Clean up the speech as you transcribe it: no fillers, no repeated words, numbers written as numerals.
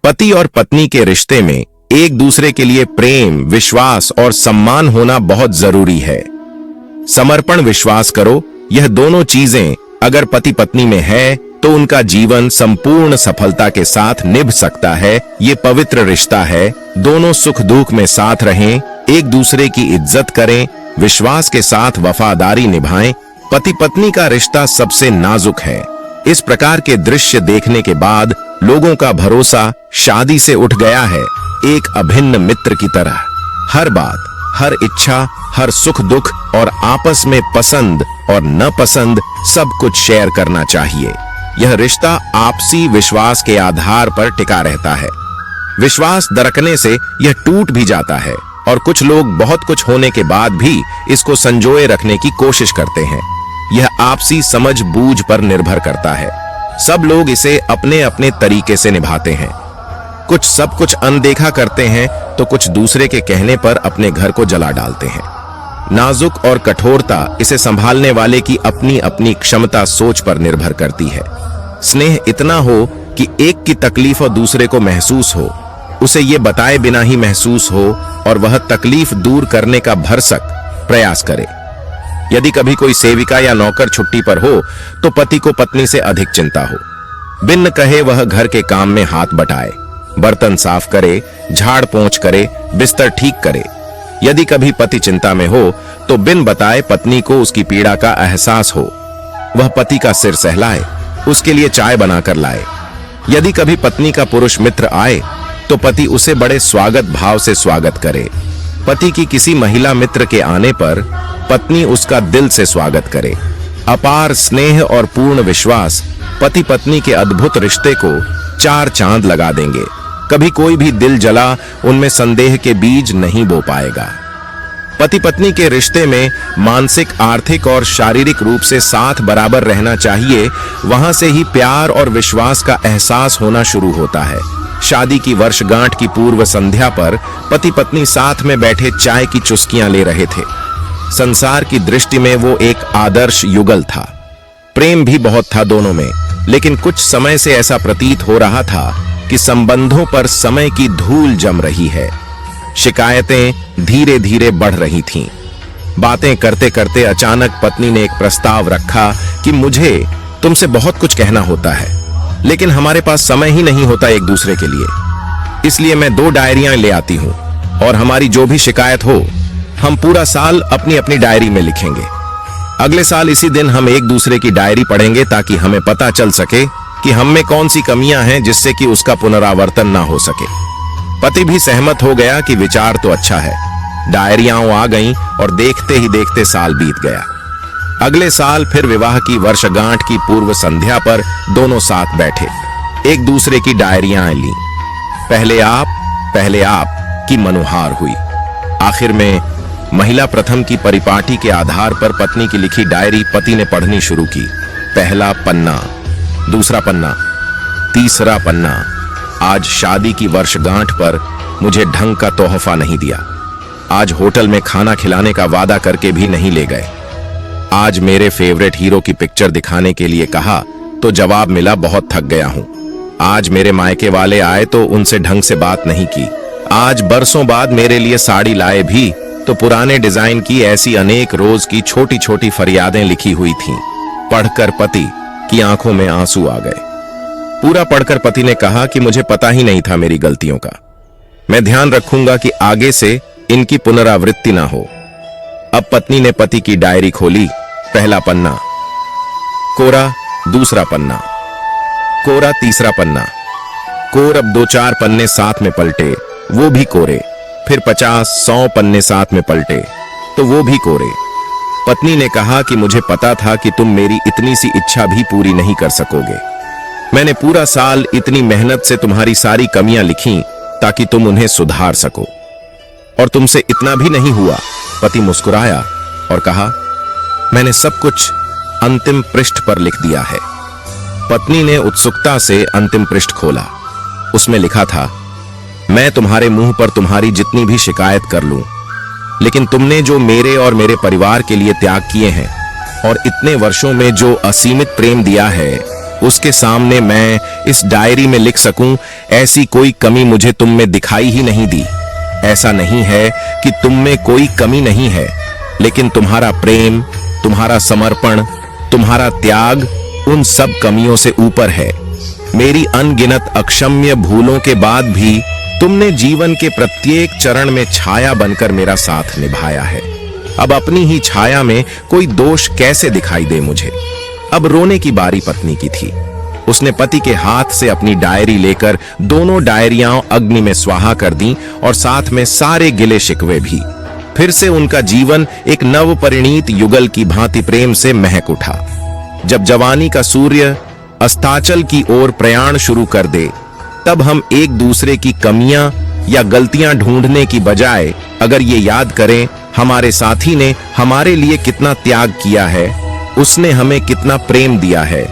पति और पत्नी के रिश्ते में एक दूसरे के लिए प्रेम, विश्वास और सम्मान होना बहुत जरूरी है। समर्पण, विश्वास करो, यह दोनों चीजें अगर पति पत्नी में है तो उनका जीवन संपूर्ण सफलता के साथ निभ सकता है। ये पवित्र रिश्ता है। दोनों सुख दुख में साथ रहें, एक दूसरे की इज्जत करें, विश्वास के साथ वफादारी निभाएं। पति पत्नी का रिश्ता सबसे नाजुक है। इस प्रकार के दृश्य देखने के बाद लोगों का भरोसा शादी से उठ गया है। एक अभिन्न मित्र की तरह हर बात, हर इच्छा, हर सुख दुख और आपस में पसंद और न पसंद सब कुछ शेयर करना चाहिए। यह रिश्ता आपसी विश्वास के आधार पर टिका रहता है। विश्वास दरकने से यह टूट भी जाता है और कुछ लोग बहुत कुछ होने के बाद भी इसको संजोए रखने की कोशिश करते हैं। यह आपसी समझ बूझ पर निर्भर करता है। सब लोग इसे अपने अपने तरीके से निभाते हैं। कुछ सब कुछ अनदेखा करते हैं तो कुछ दूसरे के कहने पर अपने घर को जला डालते हैं। नाजुक और कठोरता इसे संभालने वाले की अपनी अपनी क्षमता, सोच पर निर्भर करती है। स्नेह इतना हो कि एक की तकलीफ और दूसरे को महसूस हो, उसे ये बताए बिना ही महसूस हो और वह तकलीफ दूर करने का भरसक प्रयास करे। यदि कभी कोई सेविका या नौकर छुट्टी पर हो तो पति को पत्नी से अधिक चिंता हो। बिन कहे वह घर के काम में हाथ बटाए, बर्तन साफ करे, झाड़ पोंछ करे, बिस्तर ठीक करे। यदि कभी पति चिंता में हो तो बिन बताए पत्नी को उसकी पीड़ा का एहसास हो, वह पति का सिर सहलाए, उसके लिए चाय बनाकर लाए। यदि कभी पत्नी का पुरुष मित्र आए तो पति उसे बड़े स्वागत भाव से स्वागत करे। पति की किसी महिला मित्र के आने पर पत्नी उसका दिल से स्वागत करे। अपार स्नेह और पूर्ण विश्वास पति पत्नी के अद्भुत रिश्ते को 4 चांद लगा देंगे। कभी कोई भी दिल जला उनमें संदेह के बीज नहीं बो पाएगा। पति पत्नी के रिश्ते में मानसिक, आर्थिक और शारीरिक रूप से साथ बराबर रहना चाहिए। वहां से ही प्यार और विश्वास का एहसास होना शुरू होता है। शादी की वर्षगांठ की पूर्व संध्या पर पति पत्नी साथ में बैठे चाय की चुस्कियां ले रहे थे। संसार की दृष्टि में वो एक आदर्श युगल था। प्रेम भी बहुत था दोनों में, लेकिन कुछ समय से ऐसा प्रतीत हो रहा था कि संबंधों पर समय की धूल जम रही है। शिकायतें धीरे धीरे बढ़ रही थीं। बातें करते करते अचानक पत्नी ने एक प्रस्ताव रखा कि मुझे तुमसे बहुत कुछ कहना होता है, लेकिन हमारे पास समय ही नहीं होता एक दूसरे के लिए। इसलिए मैं 2 डायरियां ले आती हूं और हमारी जो भी शिकायत हो हम पूरा साल अपनी अपनी डायरी में लिखेंगे। अगले साल इसी दिन हम एक दूसरे की डायरी पढ़ेंगे ताकि हमें पता चल सके कि हम में कौन सी कमियां हैं जिससे कि उसका पुनरावर्तन ना हो सके। पति भी सहमत हो गया कि विचार तो अच्छा है। डायरियां आ गईं और देखते ही देखते साल बीत गया। अगले साल फिर विवाह की वर्षगांठ की पूर्व संध्या पर दोनों साथ बैठे, एक दूसरे की डायरियां ली। पहले आप की मनुहार हुई। आखिर में महिला प्रथम की परिपाटी के आधार पर पत्नी की लिखी डायरी पति ने पढ़नी शुरू की। पहला पन्ना, दूसरा पन्ना, तीसरा पन्ना। आज शादी की वर्षगांठ पर मुझे ढंग का तोहफा नहीं दिया। आज होटल में खाना खिलाने का वादा करके भी नहीं ले गए। आज मेरे फेवरेट हीरो की पिक्चर दिखाने के लिए कहा तो जवाब मिला बहुत थक गया हूं। आज मेरे मायके वाले आए तो उनसे ढंग से बात नहीं की। आज बरसों बाद मेरे लिए साड़ी लाए भी तो पुराने डिजाइन की ऐसी अनेक रोज की छोटी छोटी फरियादें लिखी हुई थीं। पढ़कर पति की आंखों में आंसू आ गए। पूरा पढ़कर पति ने कहा कि मुझे पता ही नहीं था मेरी गलतियों का। मैं ध्यान रखूंगा कि आगे से इनकी पुनरावृत्ति ना हो। अब पत्नी ने पति की डायरी खोली। पहला पन्ना कोरा, दूसरा पन्ना कोरा, तीसरा पन्ना कोर। अब 2-4 पन्ने साथ में पलटे, वो भी कोरे। फिर 50-100 पन्ने साथ में पलटे तो वो भी कोरे। पत्नी ने कहा कि मुझे पता था कि तुम मेरी इतनी सी इच्छा भी पूरी नहीं कर सकोगे। मैंने पूरा साल इतनी मेहनत से तुम्हारी सारी कमियां लिखी ताकि तुम उन्हें सुधार सको, और तुमसे इतना भी नहीं हुआ। पति मुस्कुराया और कहा, मैंने सब कुछ अंतिम पृष्ठ पर लिख दिया है। पत्नी ने उत्सुकता से अंतिम पृष्ठ खोला। उसमें लिखा था, मैं तुम्हारे मुंह पर तुम्हारी जितनी भी शिकायत कर लूं, लेकिन तुमने जो मेरे और मेरे परिवार के लिए त्याग किए हैं और इतने वर्षों में जो असीमित प्रेम दिया है उसके सामने मैं इस डायरी में लिख सकूं, ऐसी कोई कमी मुझे तुम में दिखाई ही नहीं दी। ऐसा नहीं है कि तुम में कोई कमी नहीं है, लेकिन तुम्हारा प्रेम, तुम्हारा समर्पण, तुम्हारा त्याग उन सब कमियों से ऊपर है। मेरी अनगिनत अक्षम्य भूलों के बाद भी तुमने जीवन के प्रत्येक चरण में छाया बनकर मेरा साथ निभाया है। अब अपनी ही छाया में कोई दोष कैसे दिखाई दे मुझे। अब रोने की बारी पत्नी की थी। उसने पति के हाथ से अपनी डायरी लेकर दोनों डायरियां अग्नि में स्वाहा कर दी और साथ में सारे गिले शिकवे भी। फिर से उनका जीवन एक नव परिणीत युगल की भांति प्रेम से महक उठा। जब जवानी का सूर्य अस्ताचल की ओर प्रयाण शुरू कर दे, तब हम एक दूसरे की कमियां या गलतियां ढूंढने की बजाय अगर ये याद करें हमारे साथी ने हमारे लिए कितना त्याग किया है, उसने हमें कितना प्रेम दिया है,